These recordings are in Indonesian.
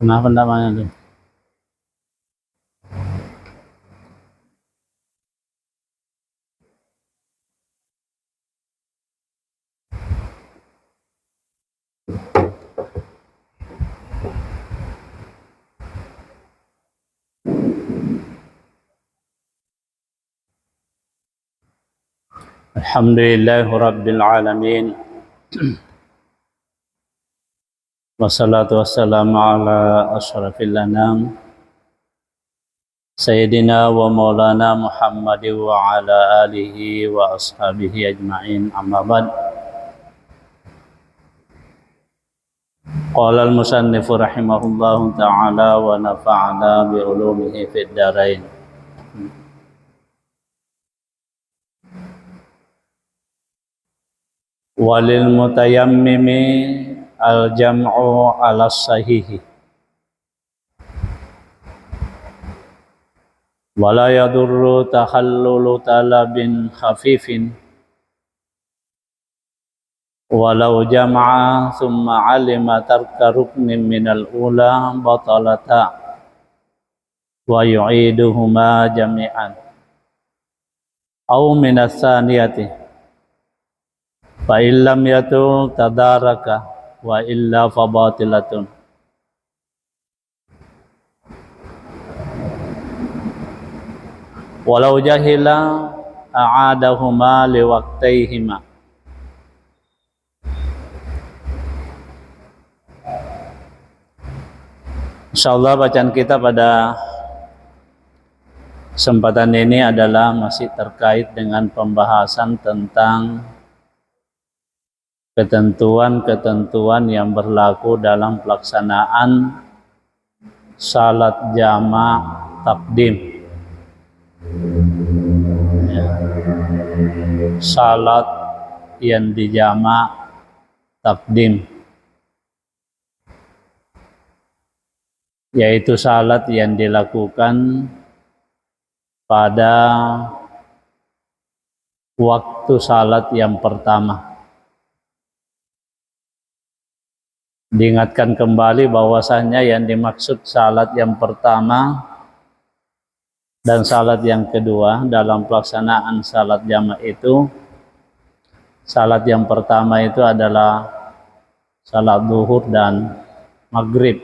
Kenapa namanya tuh? Alhamdulillah Rabbil Alamin. Wassalatu wassalamu ala ashrafil anam Sayyidina wa maulana Muhammad wa ala alihi wa ashabihi ajma'in, amma ba'd. Qala al-musannifu rahimahullahu ta'ala wa nafa'ana bi ulumihi fid dharain. Walil mutayammimi al-jam'u ala sahihi wala yadurru takhallulu talabin khafifin walau jama'a thumma alima tarka ruknin minal ula batalata wa yu'iduhuma jami'an aw minas saniyati fa illam yatu tadaraka wa illa fabatilatun. Walau jahila a'adahuma liwaqtaihima. Insyaallah bacaan kita pada kesempatan ini adalah masih terkait dengan pembahasan tentang ketentuan-ketentuan yang berlaku dalam pelaksanaan salat jama' takdim. Salat yang dijama' takdim, yaitu salat yang dilakukan pada waktu salat yang pertama. Diingatkan kembali bahwasanya yang dimaksud salat yang pertama dan salat yang kedua dalam pelaksanaan salat jamaah itu, salat yang pertama itu adalah salat zuhur dan maghrib.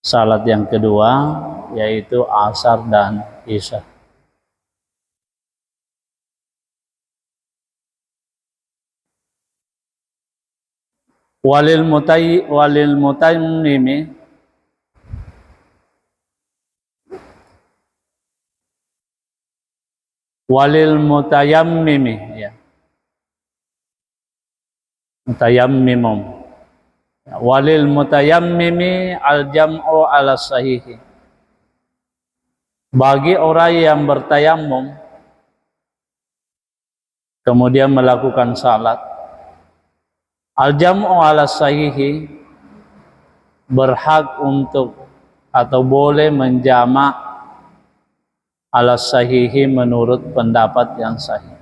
Salat yang kedua yaitu asar dan isya. Walil mutayammimi ya. Mutayammimum. Walil mutayammimi al-jam'u ala sahihi. Bagi orang yang bertayammum kemudian melakukan salat, al-jam'u ala sahihi berhak untuk atau boleh menjamak ala sahihi menurut pendapat yang sahih.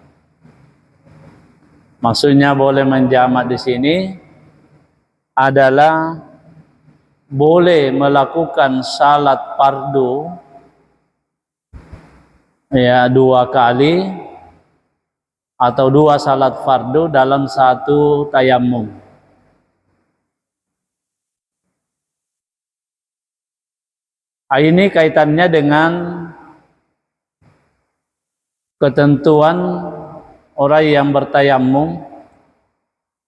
Maksudnya boleh menjamak di sini adalah boleh melakukan salat fardu ya 2 kali atau 2 salat fardu dalam satu tayammum. Ini kaitannya dengan ketentuan orang yang bertayammum.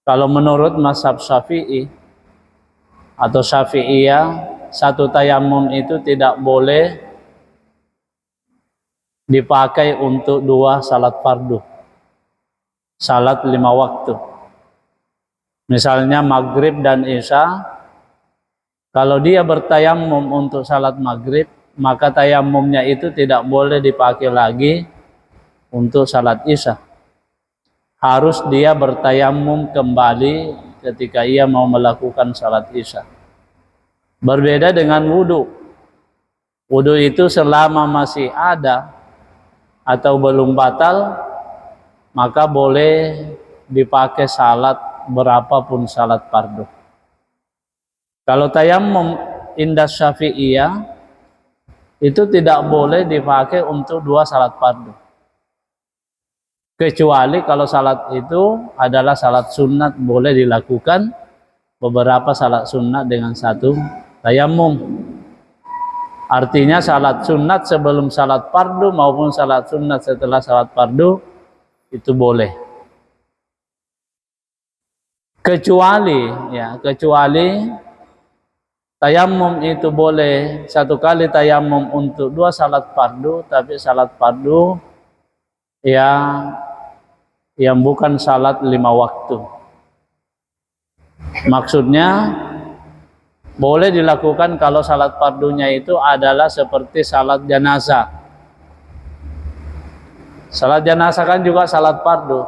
Kalau menurut mazhab Syafi'i atau Syafi'iyah, satu tayammum itu tidak boleh dipakai untuk 2 salat fardu, salat 5 waktu. Misalnya maghrib dan isya, kalau dia bertayammum untuk salat maghrib, maka tayammumnya itu tidak boleh dipakai lagi untuk salat isya. Harus dia bertayammum kembali ketika ia mau melakukan salat isya. Berbeda dengan wudu. Wudu itu selama masih ada atau belum batal, maka boleh dipakai salat berapapun salat fardu. Kalau tayammum indah Syafi'iyah itu tidak boleh dipakai untuk 2 salat fardu. Kecuali kalau salat itu adalah salat sunat, boleh dilakukan beberapa salat sunat dengan satu tayammum. Artinya salat sunat sebelum salat fardu maupun salat sunat setelah salat fardu itu boleh. Kecuali tayammum itu boleh satu kali tayammum untuk 2 salat fardu, tapi salat fardu yang bukan salat 5 waktu. Maksudnya boleh dilakukan kalau salat fardunya itu adalah seperti salat jenazah. Salat jenazah kan juga salat fardu,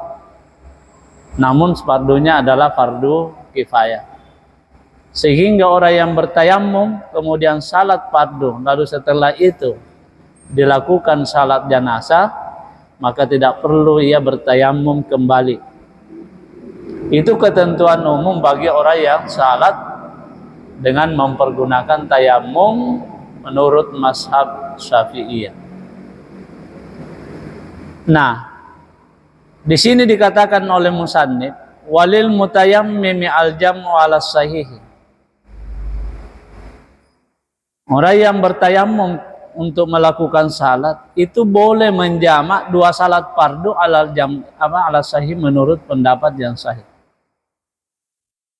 namun fardunya adalah fardu kifayah. Sehingga orang yang bertayammum kemudian salat fardu, lalu setelah itu dilakukan salat jenazah, maka tidak perlu ia bertayammum kembali. Itu ketentuan umum bagi orang yang salat dengan mempergunakan tayammum menurut mazhab Syafi'iyah. Nah, di sini dikatakan oleh musannif, walil mutayammimi al-jam'u 'ala sahihi. Orang yang bertayammum untuk melakukan salat itu boleh menjamak 2 salat fardu ala sahih menurut pendapat yang sahih.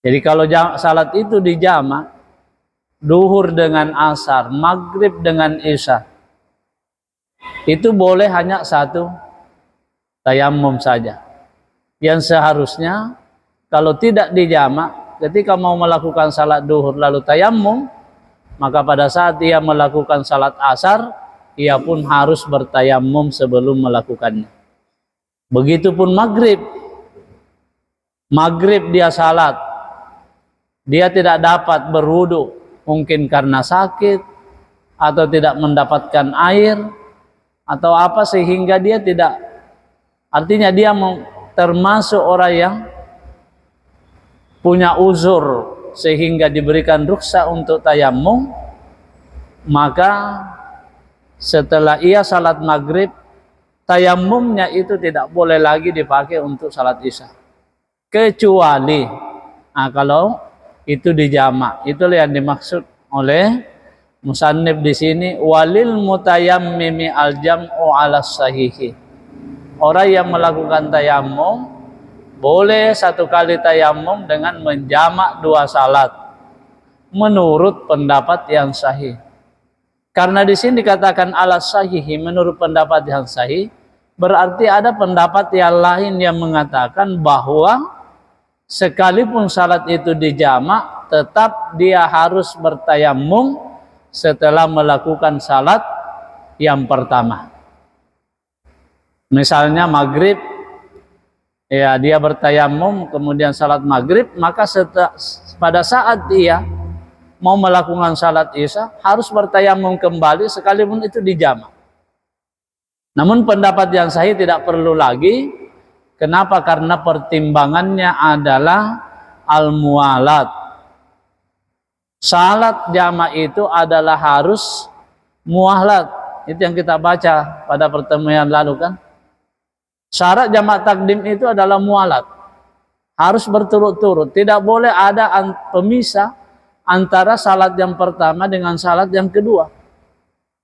Jadi kalau salat itu dijamak duhur dengan asar, maghrib dengan isya, itu boleh hanya 1 tayammum saja. Yang seharusnya kalau tidak dijamak, ketika mau melakukan salat duhur lalu tayammum, maka pada saat ia melakukan salat asar, ia pun harus bertayammum sebelum melakukannya. Begitupun maghrib. Maghrib dia salat, dia tidak dapat berwudu, mungkin karena sakit, atau tidak mendapatkan air, atau apa sehingga dia tidak, artinya dia termasuk orang yang punya uzur, sehingga diberikan rukhsah untuk tayammum, maka setelah ia salat maghrib, tayammumnya itu tidak boleh lagi dipakai untuk salat isya. Kecuali kalau itu dijamak. Itulah yang dimaksud oleh musannif di sini, walil mutayammimi al-jam'u 'ala sahihi. Orang yang melakukan tayammum boleh 1 kali tayammum dengan menjamak 2 salat menurut pendapat yang sahih. Karena di sini dikatakan ala sahihi menurut pendapat yang sahih, berarti ada pendapat yang lain yang mengatakan bahwa sekalipun salat itu dijamak, tetap dia harus bertayammum setelah melakukan salat yang pertama. Misalnya maghrib, dia bertayammum kemudian salat maghrib, maka pada saat dia mau melakukan salat isya harus bertayammum kembali sekalipun itu dijamak. Namun pendapat yang sahih tidak perlu lagi. Kenapa? Karena pertimbangannya adalah al-muwalat. Salat jamak itu adalah harus muwalat. Itu yang kita baca pada pertemuan lalu kan. Syarat jamak takdim itu adalah muwalat. Harus berturut-turut. Tidak boleh ada pemisah antara salat yang pertama dengan salat yang kedua.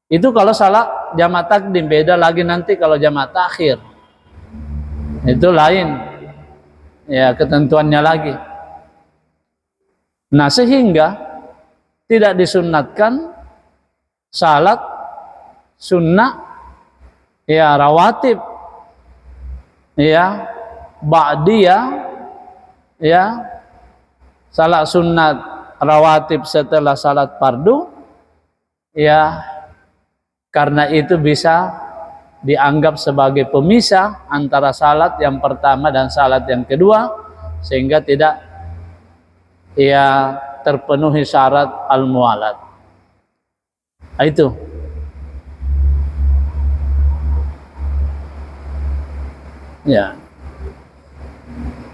Itu kalau salat jamak takdim. Beda lagi nanti kalau jamak takhir. Itu lain. Ya, ketentuannya lagi. Nah, sehingga tidak disunnatkan salat sunnah rawatib, ba'diyah, salat sunat rawatib setelah salat fardu, karena itu bisa dianggap sebagai pemisah antara salat yang pertama dan salat yang kedua, sehingga tidak terpenuhi syarat al-muwalat. Itu. Ya.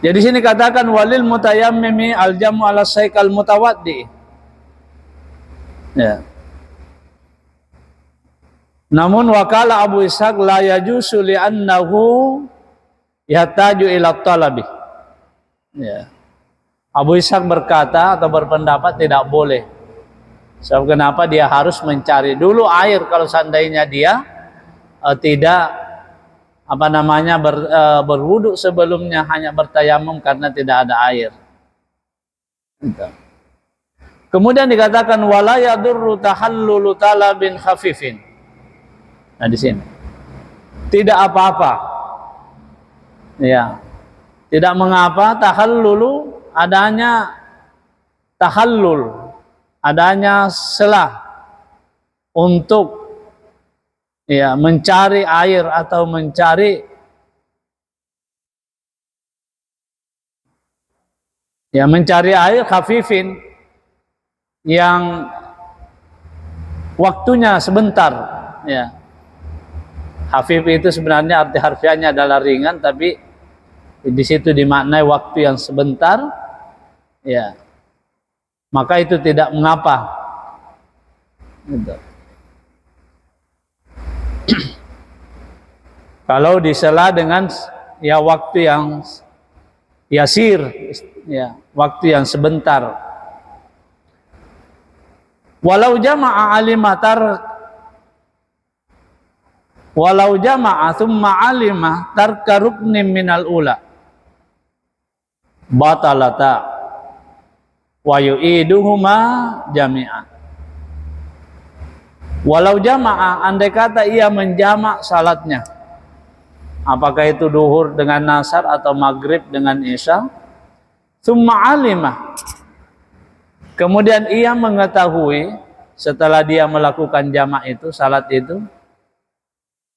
Jadi sini katakan walil mutayammimi al-jam'u ala saikal mutawaddi. Ya. Namun wakala Abu Ishaq la yajuzu li'annahu yahtaju ila talabi. Ya. Abu Ishaq berkata atau berpendapat tidak boleh. Sebab kenapa dia harus mencari dulu air kalau seandainya dia tidak berwudu sebelumnya, hanya bertayamum karena tidak ada air. Kemudian dikatakan wala yadurru tahallulu talabin khafifin. Nah di sini tidak apa-apa, ya, tidak mengapa tahallulu adanya selah untuk ya mencari air atau mencari air khafifin yang waktunya sebentar, ya. Khafif itu sebenarnya arti harfiahnya adalah ringan, tapi di situ dimaknai waktu yang sebentar, ya. Maka itu tidak mengapa. Gitu. Kalau disela dengan ya waktu yang yasir, ya, waktu yang sebentar. Walau jama'a thumma alima tarka ruknin minal ula batalata wa yu'iduhuma jami'an. Walau jama'a, andai kata ia menjamak salatnya, apakah itu duhur dengan nasar atau maghrib dengan isya, thumma alima, kemudian ia mengetahui setelah dia melakukan jamak itu, salat itu,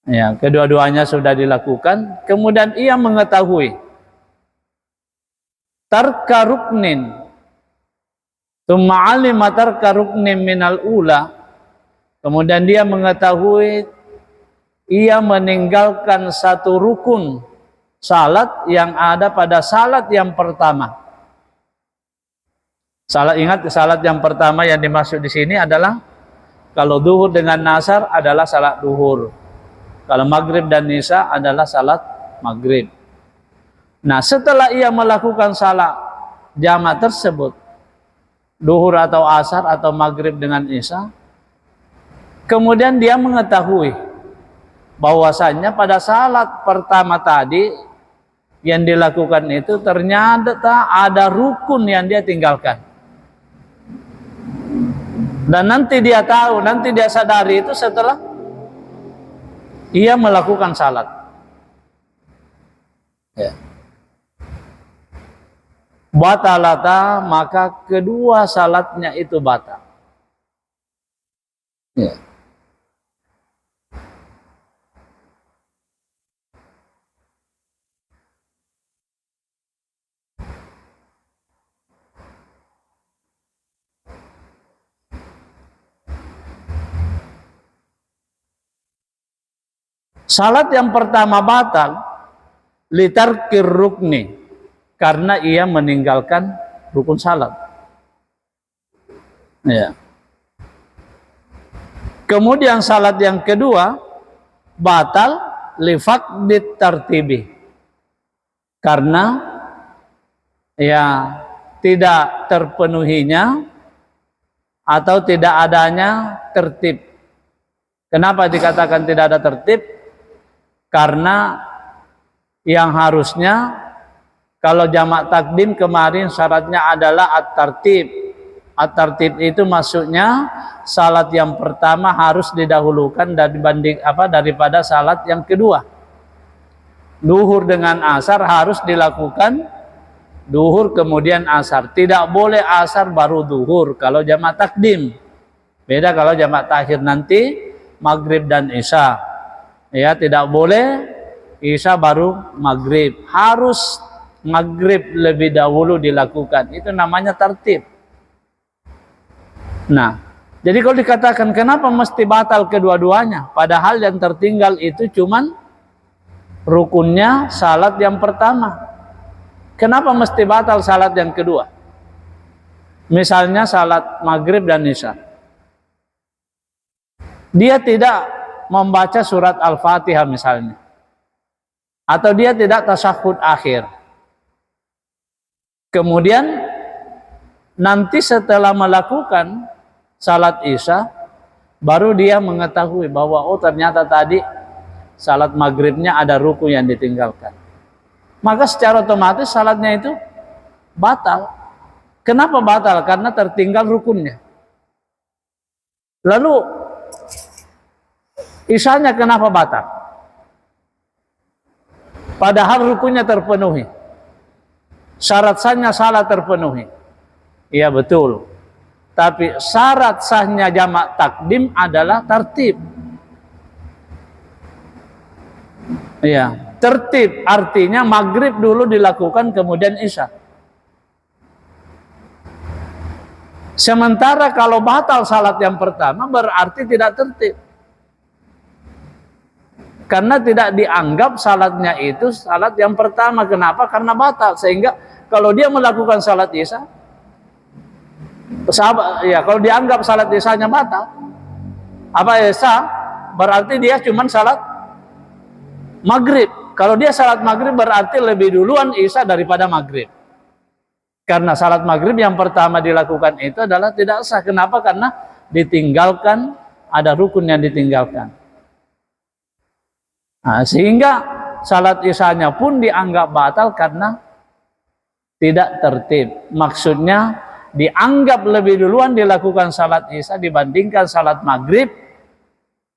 ya, kedua-duanya sudah dilakukan, kemudian ia mengetahui tarka ruknin, thumma alima tarka ruknin minal ula, kemudian dia mengetahui ia meninggalkan satu rukun salat yang ada pada salat yang pertama. Ingat, salat yang pertama yang dimaksud di sini adalah kalau duhur dengan nasar adalah salat duhur. Kalau maghrib dan isya adalah salat maghrib. Nah, setelah ia melakukan salat jamak tersebut, duhur atau asar atau maghrib dengan isya, kemudian dia mengetahui bahwasannya pada salat pertama tadi yang dilakukan itu ternyata ada rukun yang dia tinggalkan. Dan nanti dia tahu, nanti dia sadari itu setelah ia melakukan salat. Ya. Batalata, maka kedua salatnya itu batal. Ya. Salat yang pertama batal litarkir rukni, karena ia meninggalkan rukun salat. Ya. Kemudian salat yang kedua batal lifaqdit tartibi, karena ya tidak terpenuhinya atau tidak adanya tertib. Kenapa dikatakan tidak ada tertib? Karena yang harusnya kalau jamak takdim kemarin syaratnya adalah at-tartib. At-tartib itu maksudnya salat yang pertama harus didahulukan daripada salat yang kedua. Duhur dengan asar harus dilakukan duhur kemudian asar. Tidak boleh asar baru duhur kalau jamak takdim. Beda kalau jamak takhir nanti maghrib dan isya. Ya, tidak boleh isya baru maghrib, harus maghrib lebih dahulu dilakukan. Itu namanya tartib. Nah, jadi kalau dikatakan kenapa mesti batal kedua-duanya, padahal yang tertinggal itu cuman rukunnya salat yang pertama. Kenapa mesti batal salat yang kedua? Misalnya salat maghrib dan isya, Dia tidak membaca surat Al-Fatihah misalnya, atau dia tidak tasyahud akhir. Kemudian nanti setelah melakukan salat Isya, baru dia mengetahui bahwa oh ternyata tadi salat maghribnya ada rukun yang ditinggalkan. Maka secara otomatis salatnya itu batal. Kenapa batal? Karena tertinggal rukunnya. Lalu Isyanya kenapa batal? Padahal rukunnya terpenuhi, syarat sahnya salat terpenuhi. Iya betul. Tapi syarat sahnya jamak takdim adalah tertib. Iya, tertib artinya maghrib dulu dilakukan kemudian Isya. Sementara kalau batal salat yang pertama berarti tidak tertib. Karena tidak dianggap salatnya itu salat yang pertama. Kenapa? Karena batal. Sehingga kalau dia melakukan salat Isya, ya kalau dianggap salat Isyanya batal, apa Isya? Berarti dia cuma salat maghrib. Kalau dia salat maghrib berarti lebih duluan Isya daripada maghrib. Karena salat maghrib yang pertama dilakukan itu adalah tidak sah. Kenapa? Karena ditinggalkan, ada rukun yang ditinggalkan. Nah, sehingga salat Isyanya pun dianggap batal karena tidak tertib. Maksudnya dianggap lebih duluan dilakukan salat Isya dibandingkan salat maghrib.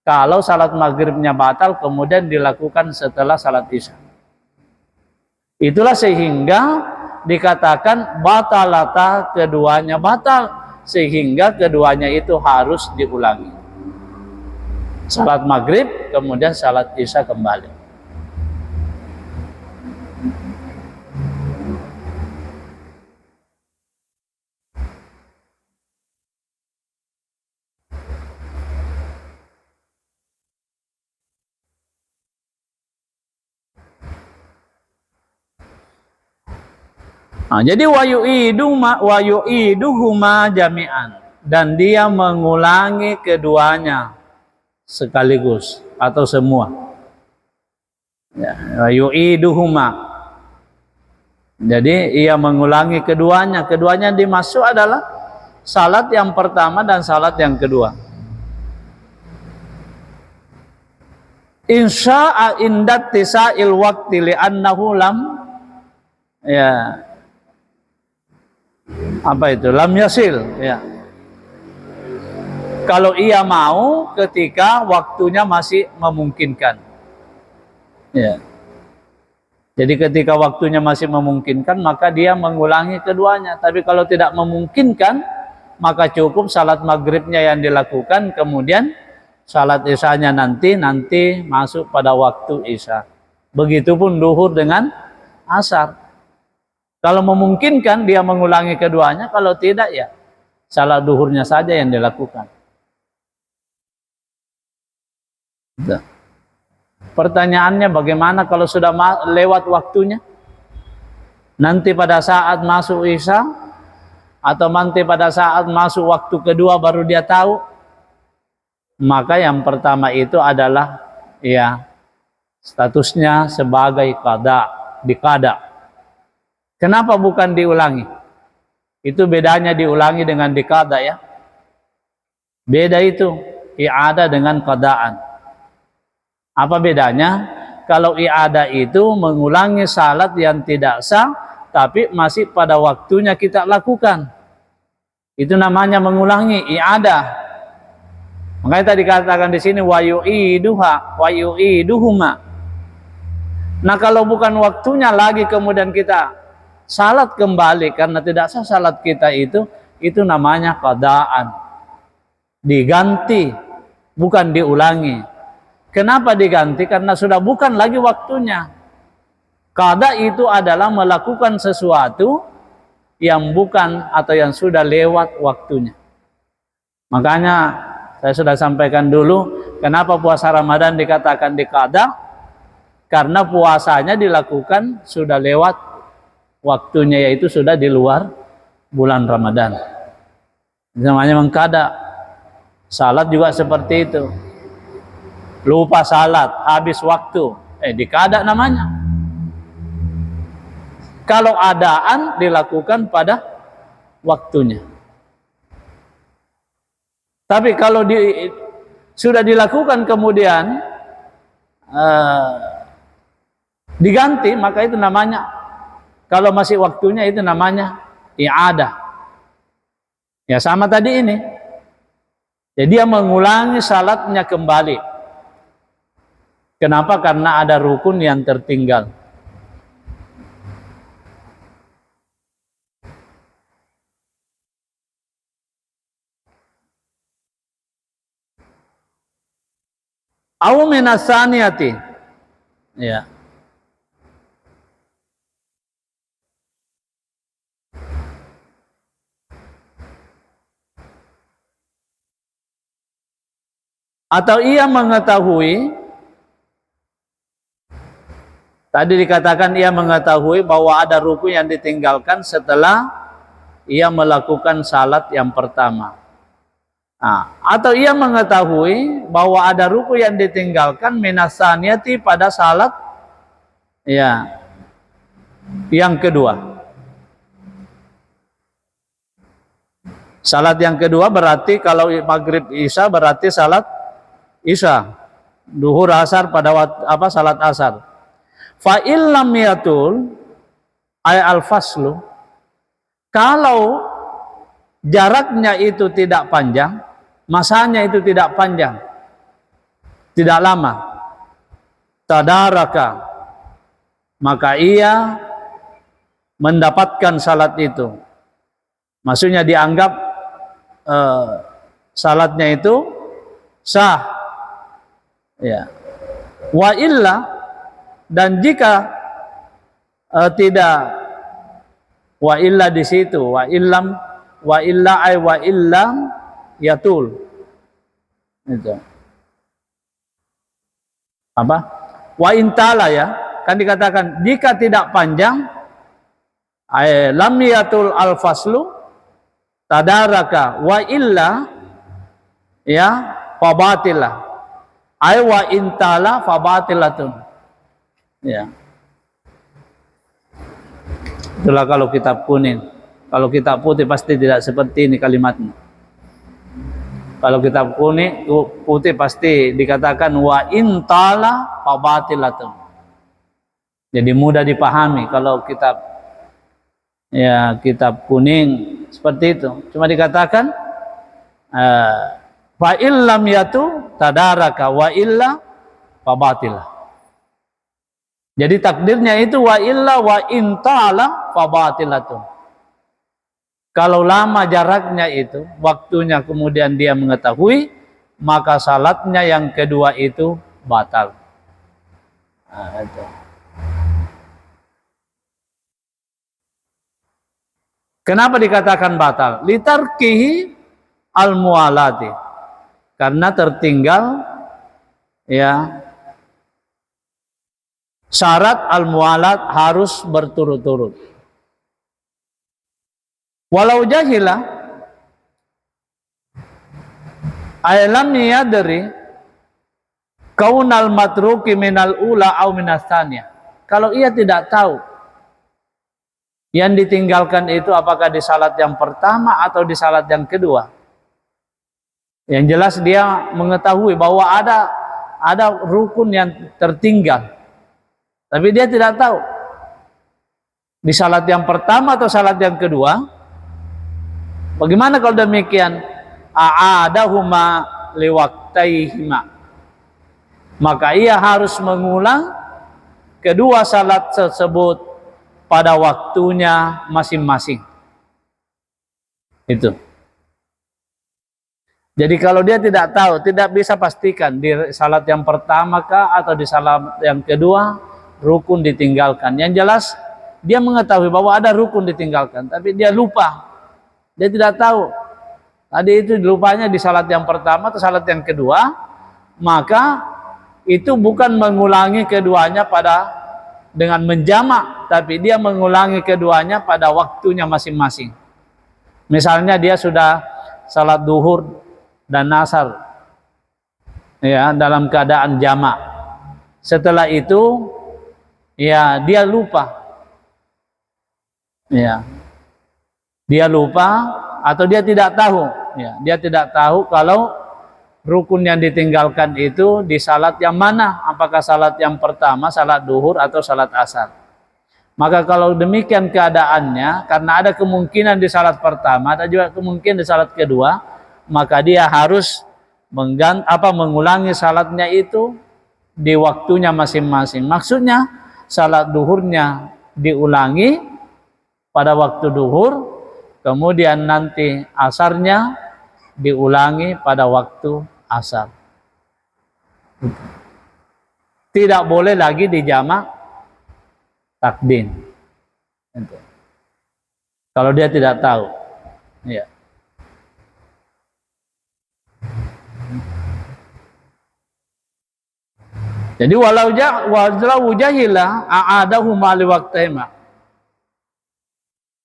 Kalau salat maghribnya batal kemudian dilakukan setelah salat Isya. Itulah sehingga dikatakan batalata, keduanya batal, sehingga keduanya itu harus diulangi. Salat maghrib kemudian salat Isya kembali. Nah, jadi wa yu'iduhuma jami'an, dan dia mengulangi keduanya sekaligus atau semua. Ya, wa yu'iduhuma. Jadi ia mengulangi keduanya. Keduanya dimaksud adalah salat yang pertama dan salat yang kedua. Insya'a indat tisa'il waqti li'annahu lam, ya apa itu? Lam yasil, ya. Kalau ia mau ketika waktunya masih memungkinkan. Ya. Jadi ketika waktunya masih memungkinkan maka dia mengulangi keduanya. Tapi kalau tidak memungkinkan maka cukup salat maghribnya yang dilakukan, kemudian salat Isyanya nanti masuk pada waktu Isya. Begitupun duhur dengan asar. Kalau memungkinkan dia mengulangi keduanya, kalau tidak ya salat duhurnya saja yang dilakukan. Pertanyaannya bagaimana kalau sudah lewat waktunya? Nanti pada saat masuk Isya atau nanti pada saat masuk waktu kedua baru dia tahu? Maka yang pertama itu adalah ya statusnya sebagai qada, diqada. Kenapa bukan diulangi? Itu bedanya diulangi dengan diqada ya. Beda itu i'adah dengan qadaan. Apa bedanya? Kalau i'adah itu mengulangi salat yang tidak sah tapi masih pada waktunya kita lakukan. Itu namanya mengulangi i'adah. Makanya tadi dikatakan di sini wa yu'iduhuma. Nah, kalau bukan waktunya lagi kemudian kita salat kembali karena tidak sah salat kita itu namanya qadaan. Diganti, bukan diulangi. Kenapa diganti? Karena sudah bukan lagi waktunya. Qada itu adalah melakukan sesuatu yang bukan atau yang sudah lewat waktunya. Makanya saya sudah sampaikan dulu kenapa puasa Ramadan dikatakan diqada, karena puasanya dilakukan sudah lewat waktunya, yaitu sudah di luar bulan Ramadan. Namanya mengqada. Salat juga seperti itu. Lupa salat, habis waktu, dikada namanya. Kalau adaan dilakukan pada waktunya. Tapi kalau sudah dilakukan kemudian diganti, maka itu namanya, kalau masih waktunya itu namanya i'adah. Ya sama tadi ini. Jadi dia mengulangi salatnya kembali. Kenapa? Karena ada rukun yang tertinggal. Au minasaniyati. Ya. Atau ia mengetahui, tadi dikatakan ia mengetahui bahwa ada rukun yang ditinggalkan setelah ia melakukan salat yang pertama. Nah, atau ia mengetahui bahwa ada rukun yang ditinggalkan minasaniyati pada salat ya yang kedua. Salat yang kedua berarti kalau maghrib isya berarti salat isya, duhur asar pada salat asar. Fa illam yatul ay al-faslu, kalau jaraknya itu tidak panjang, masanya itu tidak panjang, tidak lama, tadaraka, maka ia mendapatkan salat itu. Maksudnya dianggap salatnya itu sah. Ya. Wa illa, dan jika tidak, wa illa di situ, wa illam, wa illa ay wa illam yatul. Itu. Apa? Wa intala, ya. Kan dikatakan jika tidak panjang, ay lam yatul al-faslu tadaraka, wa illa ya fabatilah, ay wa intala fabatilatun. Ya. Itulah kalau kitab kuning. Kalau kitab putih pasti tidak seperti ini kalimatnya. Kalau kitab kuning putih pasti dikatakan wa intala fabatilatun. Jadi mudah dipahami. Kalau kitab kitab kuning seperti itu. Cuma dikatakan fa illam yatu tadaraka wa illa fabatilah. Jadi takdirnya itu wa illa wa intala fabatilatun. Kalau lama jaraknya itu, waktunya kemudian dia mengetahui, maka salatnya yang kedua itu batal. Nah, itu. Kenapa dikatakan batal? Litarkihi al-mualati. Karena tertinggal ya syarat al-mualat harus berturut-turut. Walau jahila ay lam yadri kaunal matruki minal ula au minas tsaniyah. Kalau ia tidak tahu yang ditinggalkan itu apakah di salat yang pertama atau di salat yang kedua. Yang jelas dia mengetahui bahwa ada rukun yang tertinggal. Tapi dia tidak tahu di salat yang pertama atau salat yang kedua. Bagaimana kalau demikian? A'adahuma liwaqtaihima. Maka ia harus mengulang kedua salat tersebut pada waktunya masing-masing. Itu. Jadi kalau dia tidak tahu, tidak bisa pastikan di salat yang pertama kah atau di salat yang kedua rukun ditinggalkan. Yang jelas dia mengetahui bahwa ada rukun ditinggalkan, tapi dia lupa. Dia tidak tahu. Tadi itu lupanya di salat yang pertama atau salat yang kedua, maka itu bukan mengulangi keduanya dengan menjamak, tapi dia mengulangi keduanya pada waktunya masing-masing. Misalnya dia sudah salat duhur dan asar, ya, dalam keadaan jamak. Setelah itu ya dia lupa, ya, dia lupa atau dia tidak tahu, ya, dia tidak tahu kalau rukun yang ditinggalkan itu di salat yang mana, apakah salat yang pertama, salat duhur atau salat asar. Maka kalau demikian keadaannya, karena ada kemungkinan di salat pertama, ada juga kemungkinan di salat kedua, maka dia harus mengulangi salatnya itu di waktunya masing-masing. Maksudnya salat duhurnya diulangi pada waktu duhur, kemudian nanti asarnya diulangi pada waktu asar. Tidak boleh lagi dijamak takdim. Kalau dia tidak tahu, ya. Jadi walau jahila a'adahu mali waqtaima.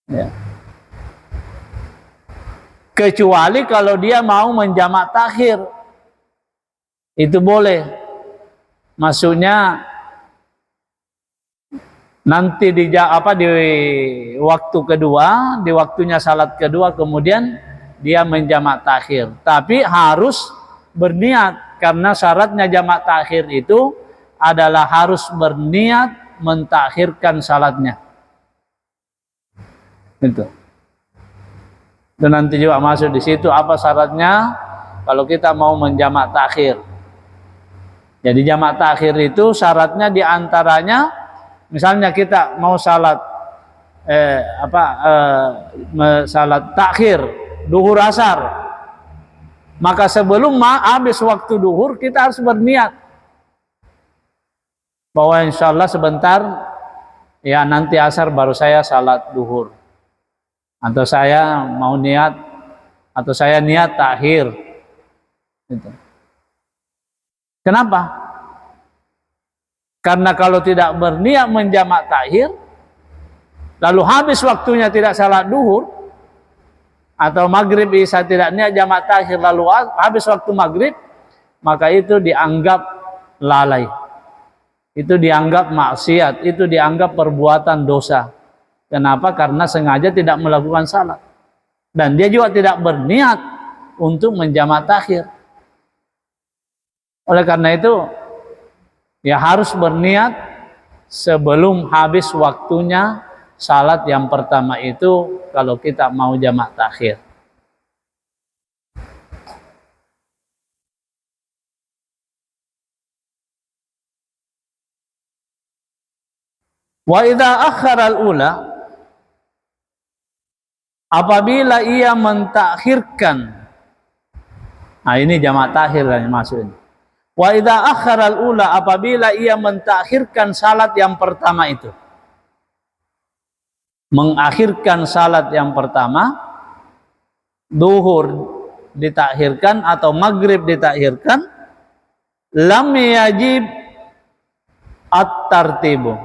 Ya. Kecuali kalau dia mau menjamak takhir, itu boleh. Maksudnya nanti di waktu kedua, di waktunya salat kedua, kemudian dia menjamak takhir. Tapi harus berniat, karena syaratnya jamak takhir itu adalah harus berniat mentakhirkan salatnya. Itu nanti juga masuk di situ apa syaratnya kalau kita mau menjamak takhir. Jadi jamak takhir itu syaratnya diantaranya, misalnya kita mau salat salat takhir duhur asar, maka sebelum habis waktu duhur kita harus berniat bahwa insya Allah sebentar ya nanti asar baru saya salat duhur, atau saya mau niat, atau saya niat takhir. Gitu. Kenapa? Karena kalau tidak berniat menjamak takhir, lalu habis waktunya tidak salat duhur, atau maghrib isya tidak niat jamak takhir, lalu habis waktu maghrib, maka itu dianggap lalai, itu dianggap maksiat, itu dianggap perbuatan dosa. Kenapa? Karena sengaja tidak melakukan salat, dan dia juga tidak berniat untuk menjamak takhir. Oleh karena itu ya harus berniat sebelum habis waktunya salat yang pertama itu kalau kita mau jamak takhir. Wa idza akhara al-ula, apabila ia mentakhirkan, nah ini jamak takhir yang maksudnya. Wa idza akhara al-ula, apabila ia mentakhirkan salat yang pertama itu, mengakhirkan salat yang pertama, duhur ditakhirkan atau maghrib ditakhirkan, lam yajib at-tartibu,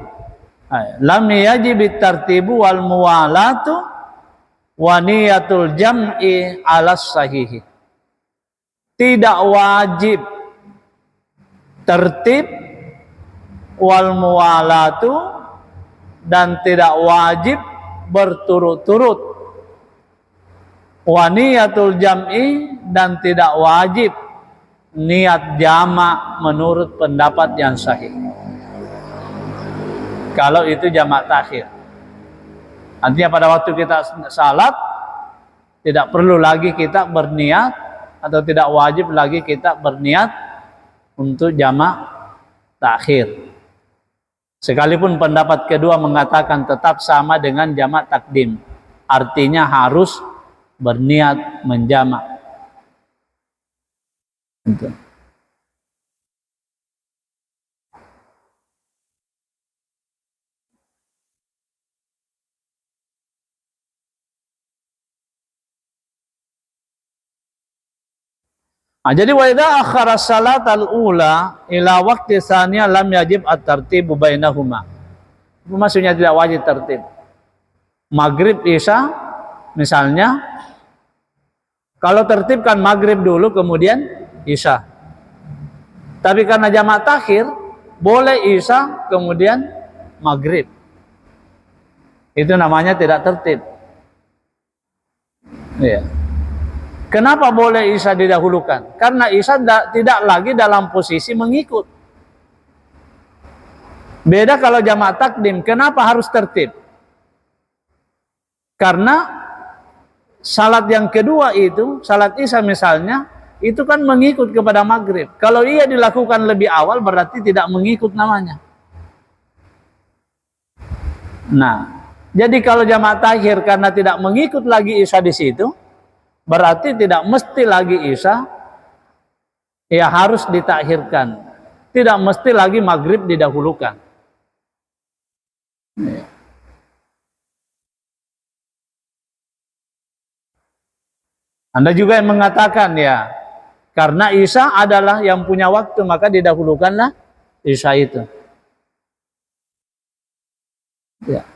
lam yajib at-tartibu wal muwalatu wa niyatul jam'i ala sahihi. Tidak wajib tertib wal muwalatu, dan tidak wajib berturut-turut, wa niyatul jam'i, dan tidak wajib niat jamak menurut pendapat yang sahih. Kalau itu jamak takhir, artinya pada waktu kita salat tidak perlu lagi kita berniat, atau tidak wajib lagi kita berniat untuk jamak takhir. Sekalipun pendapat kedua mengatakan tetap sama dengan jamak takdim, artinya harus berniat menjamak. Nah, jadi wa idza akhara salat al-ula ila waqti tsaniyah lam yajib at-tartibu bainahuma. Maksudnya tidak wajib tertib. Maghrib isya misalnya Kalau tertib kan maghrib dulu kemudian isya. Tapi karena jamak takhir boleh isya kemudian maghrib. Itu namanya tidak tertib. Ya. Kenapa boleh isya didahulukan? Karena isya tidak lagi dalam posisi mengikut. Beda kalau jamak takdim. Kenapa harus tertib? Karena salat yang kedua itu, salat isya misalnya, itu kan mengikut kepada maghrib. Kalau ia dilakukan lebih awal berarti tidak mengikut namanya. Nah, jadi kalau jamak takhir karena tidak mengikut lagi isya di situ, berarti tidak mesti lagi isya, ya harus ditakhirkan. Tidak mesti lagi maghrib didahulukan. Anda juga yang mengatakan ya, karena isya adalah yang punya waktu, maka didahulukanlah isya itu. Ya.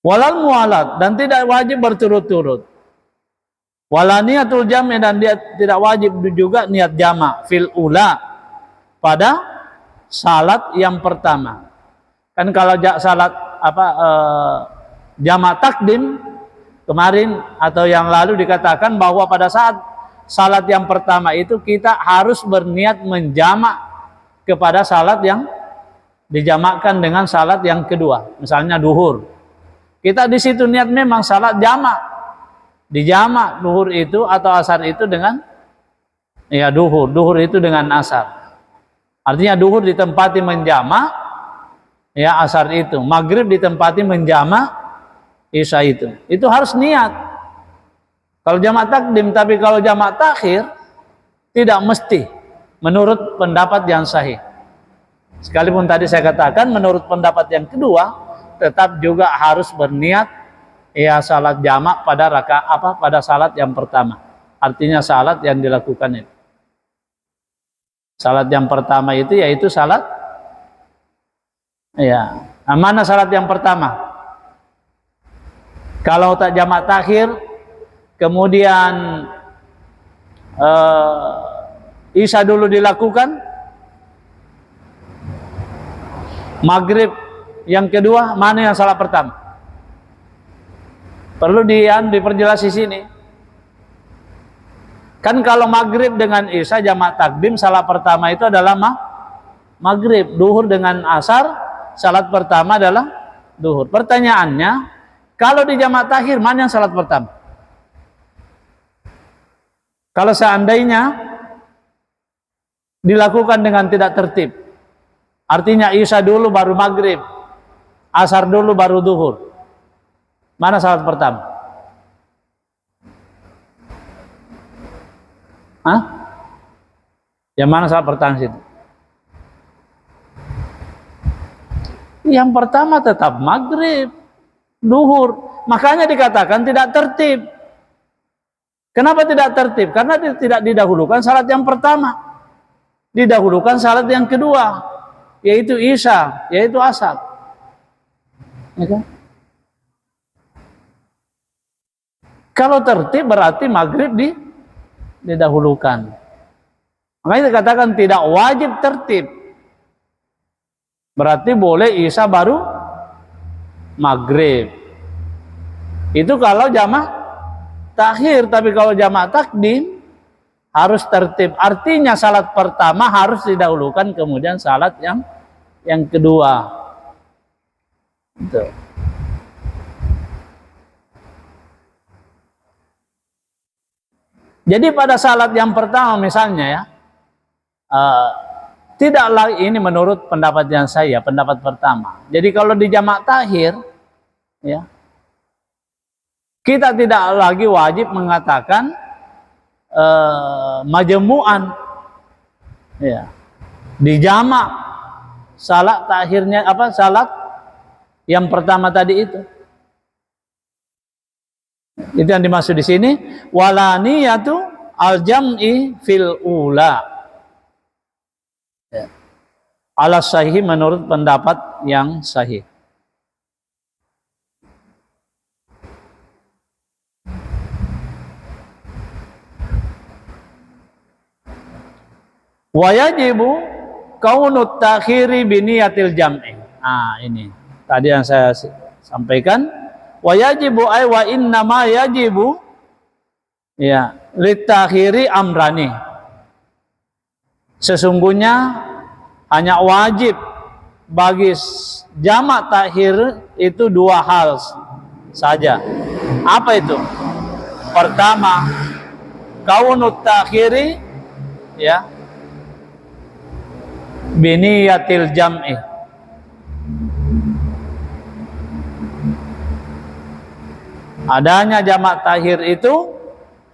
Walal mualat, dan tidak wajib berturut-turut. Walaniyatul jami', dan dia tidak wajib juga niat jamak fil ula pada salat yang pertama. Kan kalau salat jamak takdim kemarin atau yang lalu dikatakan bahwa pada saat salat yang pertama itu kita harus berniat menjamak kepada salat yang dijamakkan dengan salat yang kedua, misalnya duhur. Kita di situ niat memang salat jamak, dijamak duhur itu atau asar itu dengan ya duhur itu dengan asar. Artinya duhur ditempati menjamak, ya asar itu, maghrib ditempati menjamak isya itu. Itu harus niat. Kalau jamak takdim, tapi kalau jamak takhir tidak mesti menurut pendapat yang sahih. Sekalipun tadi saya katakan menurut pendapat yang kedua tetap juga harus berniat ya salat jamak pada pada salat yang pertama. Artinya salat yang dilakukan itu. Salat yang pertama itu yaitu salat ya. Nah, mana salat yang pertama? Kalau tak jamak takhir kemudian isya dulu dilakukan, maghrib yang kedua, mana yang salat pertama? Perlu diperjelas di sini. Kan kalau maghrib dengan isya jamak takdim, salat pertama itu adalah maghrib. Duhur dengan asar, salat pertama adalah duhur. Pertanyaannya, kalau di jamak takhir mana yang salat pertama? Kalau seandainya dilakukan dengan tidak tertib, artinya isya dulu baru maghrib, asar dulu baru duhur, mana salat pertama? Hah? Yang mana salat pertama situ? Yang pertama tetap maghrib, duhur. Makanya dikatakan tidak tertib. Kenapa tidak tertib? Karena tidak didahulukan salat yang pertama, didahulukan salat yang kedua, yaitu isya, yaitu asar. Ya kan? Kalau tertib berarti maghrib didahulukan. Makanya dikatakan tidak wajib tertib. Berarti boleh isya baru maghrib. Itu kalau jamak takhir, tapi kalau jamak takdim harus tertib. Artinya salat pertama harus didahulukan, kemudian salat yang kedua. Gitu. Jadi pada salat yang pertama misalnya ya, tidaklah ini menurut pendapat yang saya, pendapat pertama. Jadi kalau di jamak takhir, ya, kita tidak lagi wajib mengatakan majmu'an, ya, di jamak salat takhirnya salat yang pertama tadi itu. Itu yang dimaksud di sini, walaniyatu al-jam'i fil ula. Ya. Ala sahih menurut pendapat yang sahih. Wa yajibu kaunut takhiri biniyatil jam'i. Nah, ini tadi yang saya sampaikan. Wa yajibu ay wa inna ma yajibu ya litakhiri amrani. Sesungguhnya hanya wajib bagi jamak takhir itu dua hal saja. Apa itu? Pertama, kaunut takhiri ya biniyatil jam'i. Adanya jamak takhir itu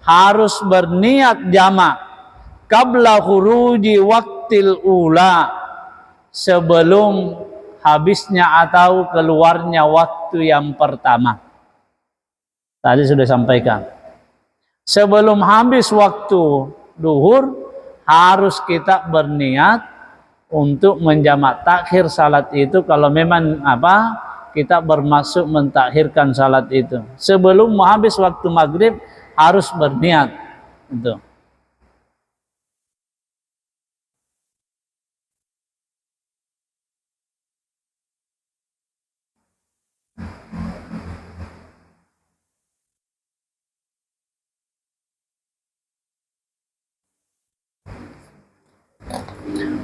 harus berniat jamak qabla khuruji waqtil ula, sebelum habisnya atau keluarnya waktu yang pertama. Tadi sudah sampaikan. Sebelum habis waktu duhur harus kita berniat untuk menjamak takhir salat itu kalau memang kita bermaksud mentakhirkan salat itu. Sebelum habis waktu maghrib harus berniat itu.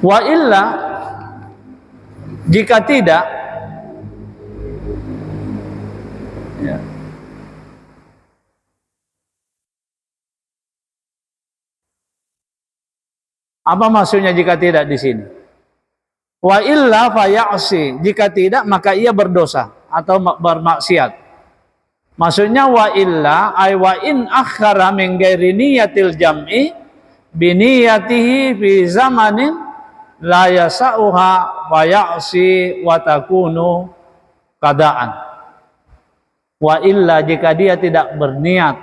Wa illa, jika tidak ya. Apa maksudnya jika tidak di sini? Wa illa faya'si, jika tidak maka ia berdosa atau bermaksiat. Maksudnya wa illa ay wa in akhara min ghairi niyatil jam'i biniyatihi fi zamanin la yasauha wa ya'si wa takunu qada'an. Wa illa, jika dia tidak berniat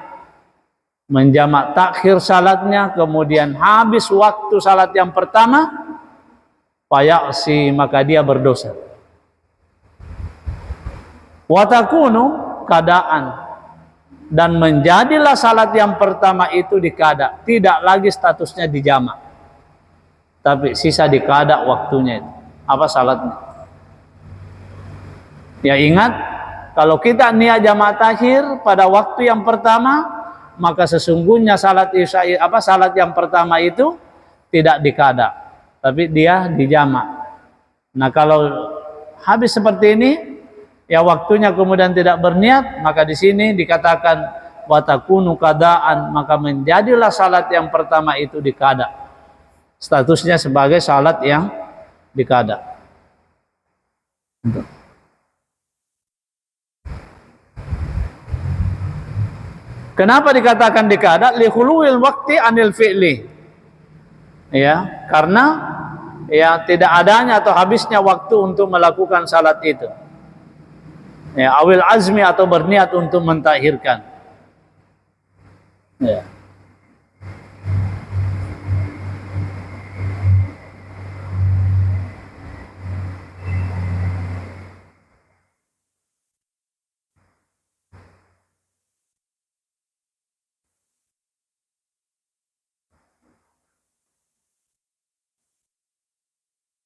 menjamak takhir salatnya kemudian habis waktu salat yang pertama, fa ya'si, maka dia berdosa. Wa takunu qada'an, dan menjadilah salat yang pertama itu dikada, tidak lagi statusnya dijamak, tapi sisa dikada waktunya itu. Apa salatnya? Ya ingat, kalau kita niat jamak takhir pada waktu yang pertama, maka sesungguhnya salat isya salat yang pertama itu tidak dikada, tapi dia dijamak. Nah, kalau habis seperti ini, ya waktunya kemudian tidak berniat, maka di sini dikatakan watakunu qada'an, maka menjadilah salat yang pertama itu dikada, statusnya sebagai salat yang dikada. Kenapa dikatakan dikada? Li khuluwil waqti anil fi'li. Ya, karena ya tidak adanya atau habisnya waktu untuk melakukan salat itu. Ya, awil azmi, atau berniat untuk mentakhirkan. Ya.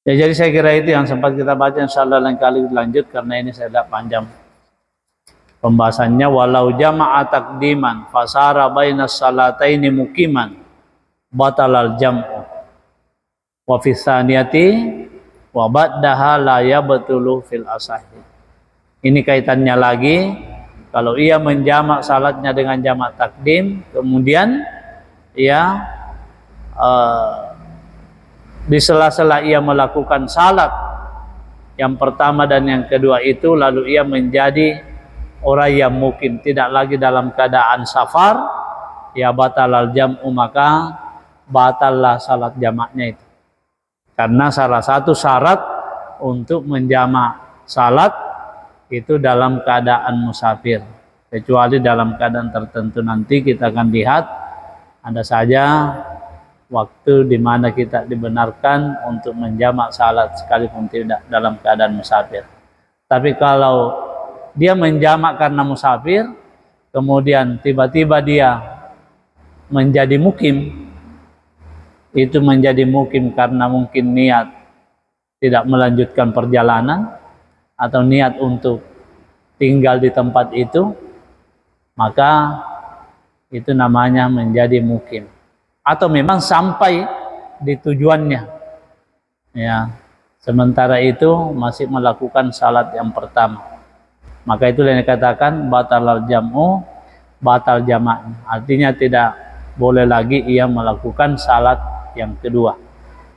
Ya, jadi saya kira itu yang sempat kita baca. Insyaallah lain kali lanjut karena ini saya tidak panjang pembahasannya. Walau jama'a takdiman fasara bainas salataini muqiman batalal jam'u wa fi tsaniyati wa ba'daha la yabtulu fil asahi. Ini kaitannya lagi, kalau ia menjamak salatnya dengan jamak takdim, kemudian ia di sela-sela ia melakukan salat yang pertama dan yang kedua itu, lalu ia menjadi orang yang mukim, tidak lagi dalam keadaan safar, ya batalal jam'u, maka batallah salat jamaknya itu. Karena salah satu syarat untuk menjamak salat itu dalam keadaan musafir, kecuali dalam keadaan tertentu. Nanti kita akan lihat ada saja waktu di mana kita dibenarkan untuk menjamak salat sekalipun tidak dalam keadaan musafir. Tapi kalau dia menjamak karena musafir, kemudian tiba-tiba dia menjadi mukim, itu menjadi mukim karena mungkin niat tidak melanjutkan perjalanan atau niat untuk tinggal di tempat itu, maka itu namanya menjadi mukim. Atau memang sampai di tujuannya, ya. Sementara itu masih melakukan salat yang pertama, maka itu yang dikatakan batal jam'u, batal jamak. Artinya tidak boleh lagi ia melakukan salat yang kedua.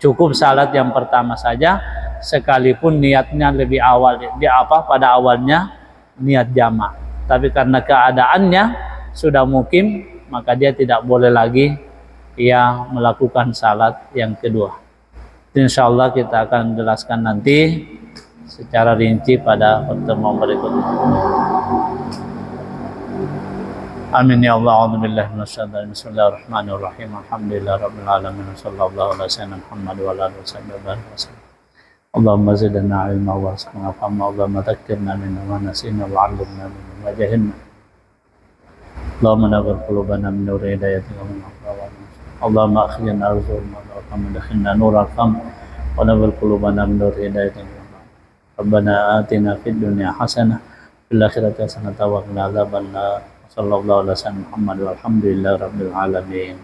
Cukup salat yang pertama saja, sekalipun niatnya lebih awal pada awalnya niat jamak. Tapi karena keadaannya sudah mukim, maka dia tidak boleh lagi ia melakukan salat yang kedua. Insyaallah kita akan jelaskan nanti secara rinci pada pertemuan berikutnya. Amin ya Allah. A'udzubillahi minasyaitonir rajim. Bismillahirrahmanirrahim. Alhamdulillahirabbil alamin. Shallallahu alaihi wasallam Muhammad wa ala alihi wasallam. Allahumma zidna ilma warzuqna fahma. Allahumma dzakkirna mimma nasina wa 'allimna mimma jahilna. Allahumma nawwir qulubana min nuri hidayatika wa min aqwalina. Allahumma akhrijna arzuqna wa madkhilna nural fam wa nawwir qulubana min nuri hidayatika. Rabbana atina fid dunya hasanah fil akhirati hasanah wa qina adzabannar. Sallallahu alaihi wasallam Muhammad walhamdulillahi rabbil alamin.